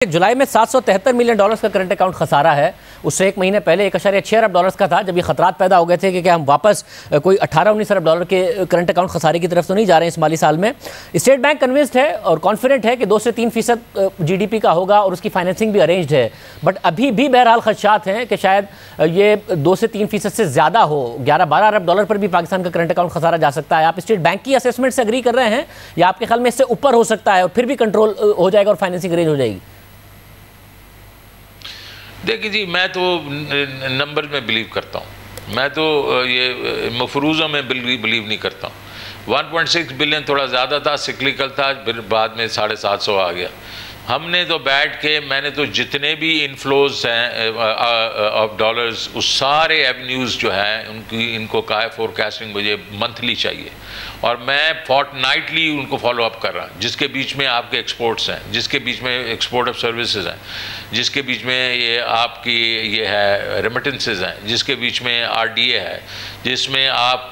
जुलाई में $773 मिलियन का current account खसारा है। उससे एक महीने पहले 1.6 अरब डॉलर्स का था, जब ये खतरात पैदा हो गए थे कि क्या हम वापस कोई 18-19 अरब डॉलर के करंट अकाउंट खसारे की तरफ तो नहीं जा रहे हैं इस माली साल में। स्टेट बैंक कन्विंस्ड है और कॉन्फिडेंट है कि 2 से 3% जीडीपी का होगा और उसकी फाइनेंसिंग भी अरेंज्ड है। बट अभी भी बहरहाल खदशात हैं कि शायद ये 2 से 3% से ज़्यादा हो। 11-12 अरब डॉलर पर भी पाकिस्तान का करंट अकाउंट खसारा जा सकता है। आप स्टेट बैंक की असेसमेंट से एग्री कर रहे हैं या आपके ख्याल में इससे ऊपर हो सकता है और फिर भी कंट्रोल हो जाएगा और फाइनेंसिंग अरेंज हो जाएगी? देखिए जी, मैं तो नंबर में बिलीव करता हूँ। मैं तो ये मफरूज़ों में बिलीव नहीं करता हूँ। 1.6 बिलियन थोड़ा ज़्यादा था, सिक्लिकल था, फिर बाद में 750 आ गया। हमने तो बैठ के मैंने तो जितने भी इनफ्लोज हैं ऑफ डॉलर्स, उस सारे एवेन्यूज़ जो हैं इनको कहा है फोरकास्टिंग मुझे मंथली चाहिए और मैं फोर्टनाइटली उनको फॉलो अप कर रहा हूँ। जिसके बीच में आपके एक्सपोर्ट्स हैं, जिसके बीच में एक्सपोर्ट ऑफ सर्विसेज हैं, जिसके बीच में ये आपकी ये है रेमिटेंसेज हैं, जिसके बीच में आरडीए है, जिसमें आप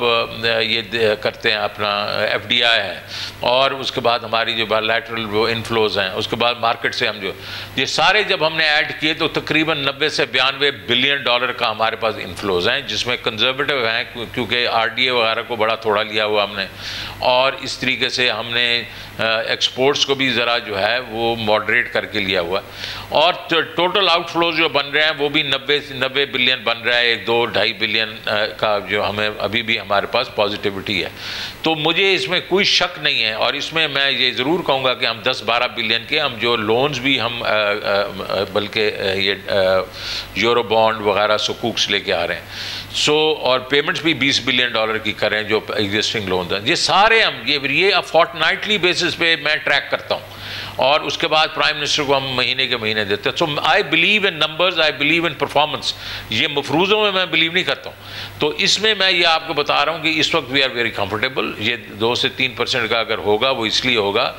ये करते हैं अपना एफडीआई है, और उसके बाद हमारी जो बायलैटरल वो इनफ्लोज हैं, उसके बाद मार्केट से हम जो ये सारे जब हमने ऐड किए तो तकरीबन 90 से 92 बिलियन डॉलर का हमारे पास इनफ्लोज हैं, जिसमें कंजर्वेटिव हैं क्योंकि आरडीए वगैरह को बड़ा थोड़ा लिया हुआ हमने, और इस तरीके से हमने एक्सपोर्ट्स को भी ज़रा जो है वो मॉडरेट करके लिया हुआ है। और टोटल आउटफ्लोज जो बन रहे हैं वो भी 90 बिलियन बन रहा है। 2-2.5 बिलियन का जो हमें अभी भी हमारे पास पॉजिटिविटी है। तो मुझे इसमें कोई शक नहीं है और इसमें मैं ये ज़रूर कहूँगा कि हम 10-12 बिलियन के हम जो लोन्स भी हम बल्कि ये यूरो बॉन्ड वगैरह सुकूक्स लेके आ रहे हैं, और पेमेंट्स भी 20 बिलियन डॉलर की करें जो एग्जिस्टिंग लोन्स हैं, ये सारे हम ये फोर्टनाइटली बेसिस पे मैं ट्रैक करता हूँ और उसके बाद प्राइम मिनिस्टर को हम महीने के महीने देते हैं। So I believe in numbers, I believe in performance. ये मफरूज़ों में मैं बिलीव नहीं करता हूँ। तो इसमें मैं ये आपको बता रहा हूँ कि इस वक्त वी आर वेरी कंफर्टेबल। ये 2 से 3% का अगर होगा वो इसलिए होगा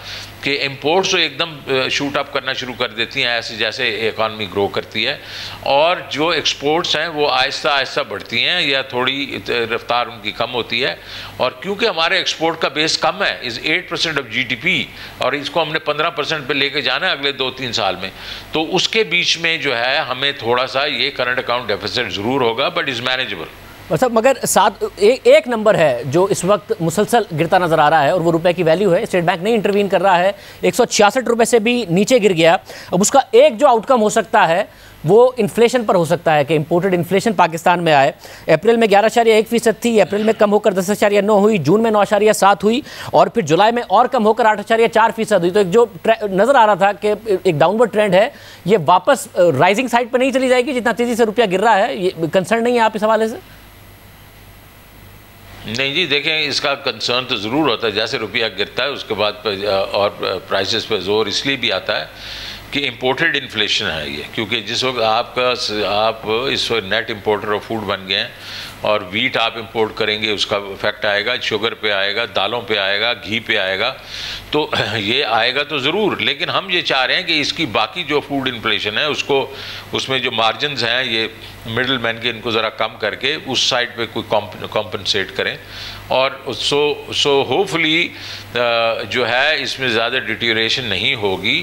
कि इम्पोर्ट्स तो एकदम शूट अप करना शुरू कर देती हैं ऐसे जैसे इकॉनमी ग्रो करती है, और जो एक्सपोर्ट्स हैं वो आहिस्ता आहिस्ता बढ़ती हैं या थोड़ी रफ्तार उनकी कम होती है। और क्योंकि हमारे एक्सपोर्ट का बेस कम है, इज़ 8% ऑफ जीडीपी, और इसको हमने 15% पे लेके जाना है अगले 2-3 साल में, तो उसके बीच में जो है हमें थोड़ा सा ये करंट अकाउंट डेफिसिट ज़रूर होगा, बट इज़ मैनेजेबल। मतलब मगर एक नंबर है जो इस वक्त मुसलसल गिरता नजर आ रहा है और वो रुपए की वैल्यू है। स्टेट बैंक नहीं इंटरवीन कर रहा है, 166 रुपए से भी नीचे गिर गया। अब उसका एक जो आउटकम हो सकता है वो इन्फ्लेशन पर हो सकता है कि इंपोर्टेड इन्फ्लेशन पाकिस्तान में आए। अप्रैल में 11.1% थी, अप्रैल में कम होकर 10.9 हुई, जून में 9.7 हुई और फिर जुलाई में और कम होकर 8.4% हुई। तो एक जो नज़र आ रहा था कि एक डाउनवर्ड ट्रेंड है, ये वापस राइजिंग साइड पर नहीं चली जाएगी जितना तेज़ी से रुपया गिर रहा है? ये कंसर्न नहीं है आप इस हवाले से? नहीं जी, देखें, इसका कंसर्न तो ज़रूर होता है। जैसे रुपया गिरता है उसके बाद और प्राइसेस पे जोर इसलिए भी आता है कि इंपोर्टेड इन्फ्लेशन है ये, क्योंकि जिस वक्त आप इस वक्त नेट इंपोर्टर ऑफ फूड बन गए हैं और वीट आप इंपोर्ट करेंगे उसका इफेक्ट आएगा, शुगर पे आएगा, दालों पे आएगा, घी पे आएगा, तो ये आएगा तो ज़रूर। लेकिन हम ये चाह रहे हैं कि इसकी बाकी जो फूड इन्फ्लेशन है उसको, उसमें जो मार्जिनस हैं ये मिडिल मैन के, इनको ज़रा कम करके उस साइड पे कोई कॉम्पनसेट करें, और सो होपफुली जो है इसमें ज़्यादा डिटीरिएशन नहीं होगी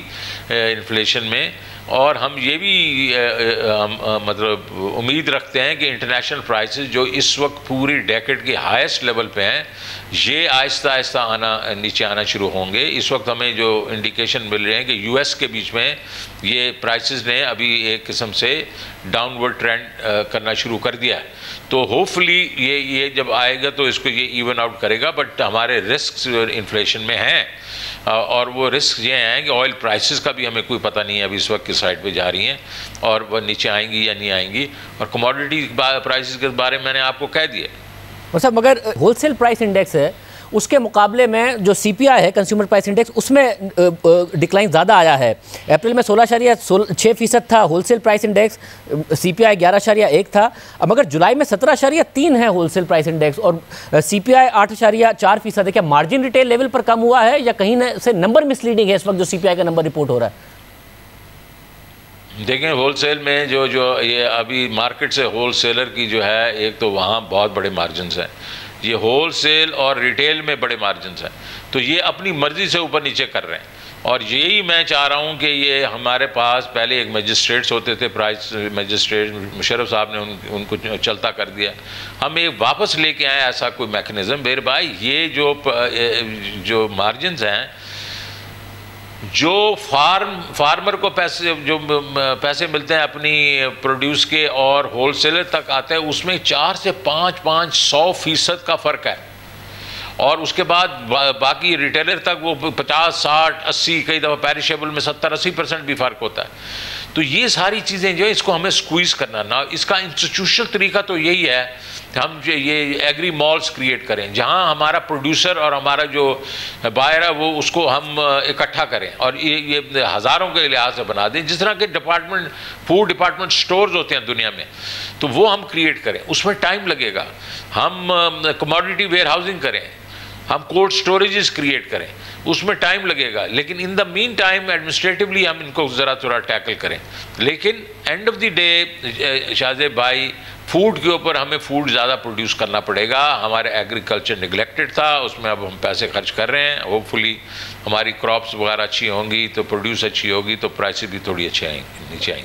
इन्फ्लेशन में। और हम ये भी मतलब उम्मीद रखते हैं कि इंटरनेशनल प्राइसेस जो इस वक्त पूरी डेकेड के हाईएस्ट लेवल पे हैं, ये आहिस्ता आहिस्ता नीचे आना शुरू होंगे। इस वक्त हमें जो इंडिकेशन मिल रहे हैं कि यूएस के बीच में ये प्राइसेस ने अभी एक किस्म से डाउनवर्ड ट्रेंड करना शुरू कर दिया है। तो होपफुली ये जब आएगा तो इसको ये इवन आउट करेगा। बट हमारे रिस्क इन्फ्लेशन में हैं, और वो रिस्क ये हैं कि ऑयल प्राइसेस का भी हमें कोई पता नहीं है अभी इस वक्त किस साइड पे जा रही हैं और वह नीचे आएंगी या नहीं आएंगी। और कमोडिटी प्राइसेस के बारे में मैंने आपको कह दिया। मतलब मगर होलसेल प्राइस इंडेक्स है, उसके मुकाबले में जो सीपीआई है कंज्यूमर प्राइस इंडेक्स, उसमें डिक्लाइन ज़्यादा आया है। अप्रैल में 16.6% था होलसेल प्राइस इंडेक्स, सीपीआई 11.1 था। अब मगर जुलाई में 17.3 है होलसेल प्राइस इंडेक्स और सीपीआई 8.4% है। क्या मार्जिन रिटेल लेवल पर कम हुआ है या कहीं से नंबर मिसलीडिंग है इस वक्त जो सीपीआई का नंबर रिपोर्ट हो रहा है? देखें, होलसेल में जो ये अभी मार्केट से होलसेलर की जो है, एक तो वहाँ बहुत बड़े मार्जिनस हैं। ये होलसेल और रिटेल में बड़े मार्जिनस हैं, तो ये अपनी मर्ज़ी से ऊपर नीचे कर रहे हैं। और यही मैं चाह रहा हूँ कि ये हमारे पास पहले एक मजिस्ट्रेट्स होते थे, प्राइस मजिस्ट्रेट मुशर्रफ साहब ने उनको चलता कर दिया, हम एक वापस लेके आए ऐसा कोई मैकेनिज़्म। मेरे भाई ये जो मार्जिनस हैं, जो फार्मर को पैसे मिलते हैं अपनी प्रोड्यूस के और होलसेलर तक आते हैं, उसमें 4 से 500% का फ़र्क है। और उसके बाद बाकी रिटेलर तक वो 50, 60, 80, कई दफ़ा पेरिशेबल में 70-80% भी फ़र्क होता है। तो ये सारी चीज़ें जो है इसको हमें स्क्वीज़ करना ना, इसका इंस्टीट्यूशनल तरीका तो यही है कि हम जो ये एग्री मॉल्स क्रिएट करें जहां हमारा प्रोड्यूसर और हमारा जो बायर है वो उसको हम इकट्ठा करें और ये हज़ारों के लिहाज से बना दें। जिस तरह के फूड डिपार्टमेंट स्टोर्स होते हैं दुनिया में, तो वो हम क्रिएट करें। उसमें टाइम लगेगा। हम कमोडिटी वेयर हाउसिंग करें, हम कोल्ड स्टोरेजेस क्रिएट करें, उसमें टाइम लगेगा। लेकिन in the mean time administratively हम इनको ज़रा थोड़ा टैकल करें। लेकिन end of the day Shahzeb भाई, फूड के ऊपर हमें फूड ज़्यादा प्रोड्यूस करना पड़ेगा। हमारे एग्रीकल्चर निगलेक्टेड था, उसमें अब हम पैसे खर्च कर रहे हैं। होपफुली हमारी क्रॉप्स वगैरह अच्छी होंगी तो प्रोड्यूस अच्छी होगी तो प्राइसेस भी थोड़ी अच्छी नीचे आएंगी।